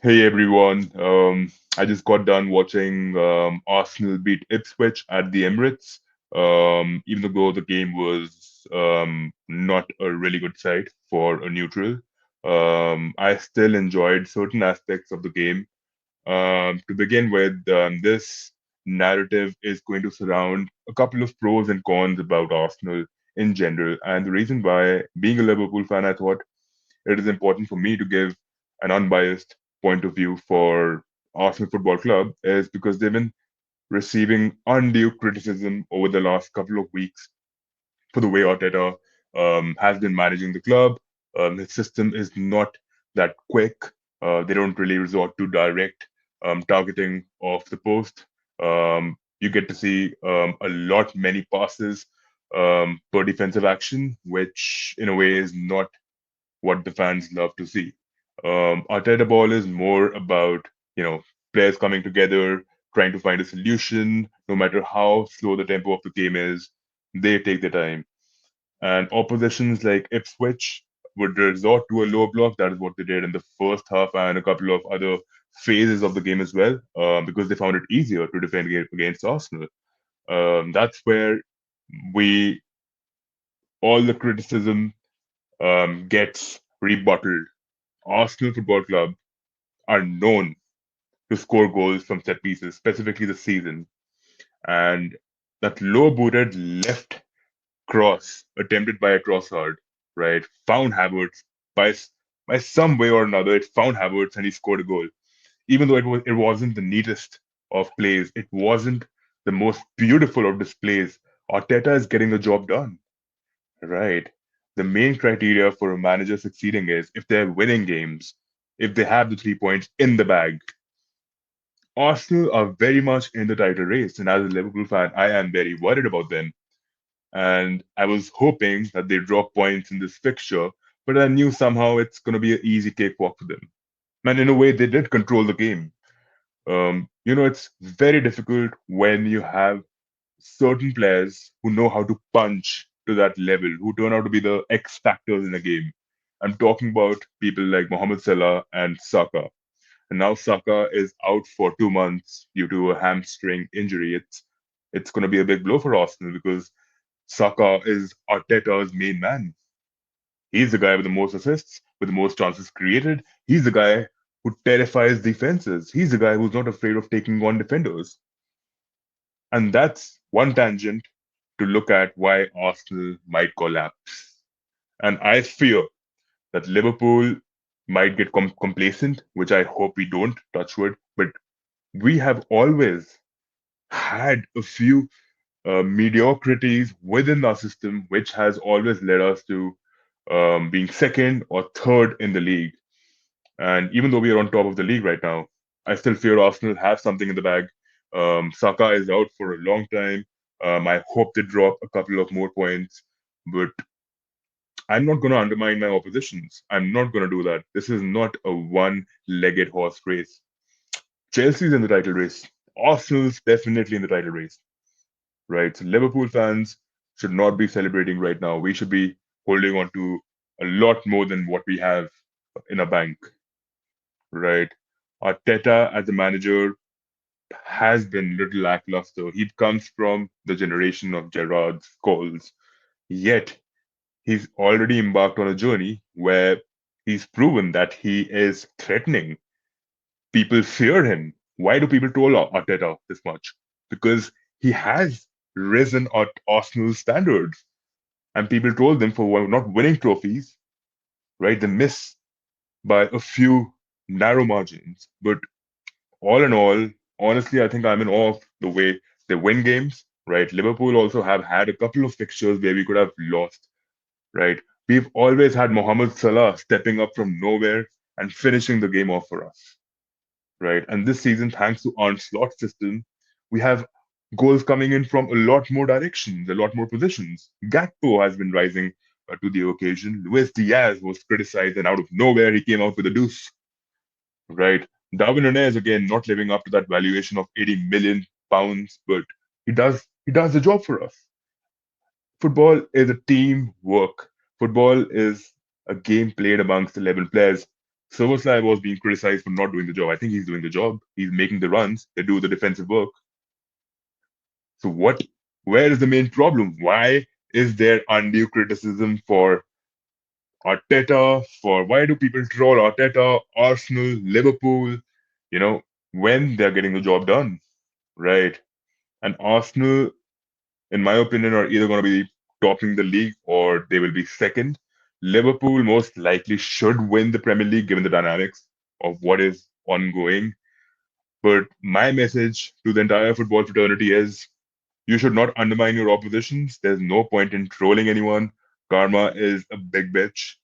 Hey everyone. I just got done watching Arsenal beat Ipswich at the Emirates. Even though the game was not a really good sight for a neutral, I still enjoyed certain aspects of the game. To begin with, this narrative is going to surround a couple of pros and cons about Arsenal in general. And the reason why, being a Liverpool fan, I thought it is important for me to give an unbiased point of view for Arsenal Football Club is because they've been receiving undue criticism over the last couple of weeks for the way Arteta has been managing the club. His system is not that quick. They don't really resort to direct targeting of the post. You get to see a lot many passes per defensive action, which in a way is not what the fans love to see. Arteta ball is more about players coming together, trying to find a solution, no matter how slow the tempo of the game is. They take their time, and oppositions like Ipswich would resort to a low block. That is what they did in the first half and a couple of other phases of the game as well, because they found it easier to defend against Arsenal. That's where we all the criticism gets rebutted. Arsenal Football Club are known to score goals from set pieces, specifically this season. And that low booted left cross attempted by a Trossard, right, found Havertz by by some way or another. It found Havertz and he scored a goal. Even though it wasn't the neatest of plays, it wasn't the most beautiful of displays. Arteta is getting the job done, right? The main criteria for a manager succeeding is if they're winning games, if they have the 3 points in the bag. Arsenal are very much in the title race, and as a Liverpool fan, I am very worried about them. And I was hoping that they drop points in this fixture, but I knew somehow it's going to be an easy cakewalk for them. And in a way, they did control the game. It's very difficult when you have certain players who know how to punch to that level, who turn out to be the X factors in a game. I'm talking about people like Mohamed Salah and Saka. And now Saka is out for 2 months due to a hamstring injury. It's going to be a big blow for Arsenal because Saka is Arteta's main man. He's the guy with the most assists, with the most chances created. He's the guy who terrifies defenses. He's the guy who's not afraid of taking on defenders. And that's one tangent to look at why Arsenal might collapse. And I fear that Liverpool might get complacent, which I hope we don't, touch wood. But we have always had a few mediocrities within our system, which has always led us to being second or third in the league. And even though we are on top of the league right now, I still fear Arsenal have something in the bag. Saka is out for a long time. I hope they drop a couple of more points, but I'm not going to undermine my oppositions. I'm not going to do that. This is not a one-legged horse race. Chelsea's in the title race. Arsenal's definitely in the title race, right? So Liverpool fans should not be celebrating right now. We should be holding on to a lot more than what we have in a bank, right? Arteta as a manager has been little lackluster. He comes from the generation of Gerrard, Scholes, yet he's already embarked on a journey where he's proven that he is threatening. People fear him. Why do people troll Arteta this much? Because he has risen at Arsenal's standards, and people troll them for not winning trophies. Right? They miss by a few narrow margins, but all in all, honestly, I think I'm in awe of the way they win games. Right? Liverpool also have had a couple of fixtures where we could have lost. Right? We've always had Mohamed Salah stepping up from nowhere and finishing the game off for us. Right? And this season, thanks to Arne Slot's system, we have goals coming in from a lot more directions, a lot more positions. Gakpo has been rising to the occasion. Luis Diaz was criticized, and out of nowhere, he came out with a deuce. Right? Darwin Nunez again not living up to that valuation of 80 million pounds, but he does the job for us. Football is a team work. Football is a game played amongst 11 players. Soboslai was being criticized for not doing the job. I think he's doing the job. He's making the runs. They do the defensive work. So what? Where is the main problem? Why is there undue criticism for Arteta? For why do people troll Arteta, Arsenal, Liverpool? You know, when they're getting the job done, right? And Arsenal, in my opinion, are either going to be topping the league or they will be second. Liverpool most likely should win the Premier League given the dynamics of what is ongoing. But my message to the entire football fraternity is you should not undermine your oppositions. There's no point in trolling anyone. Karma is a big bitch.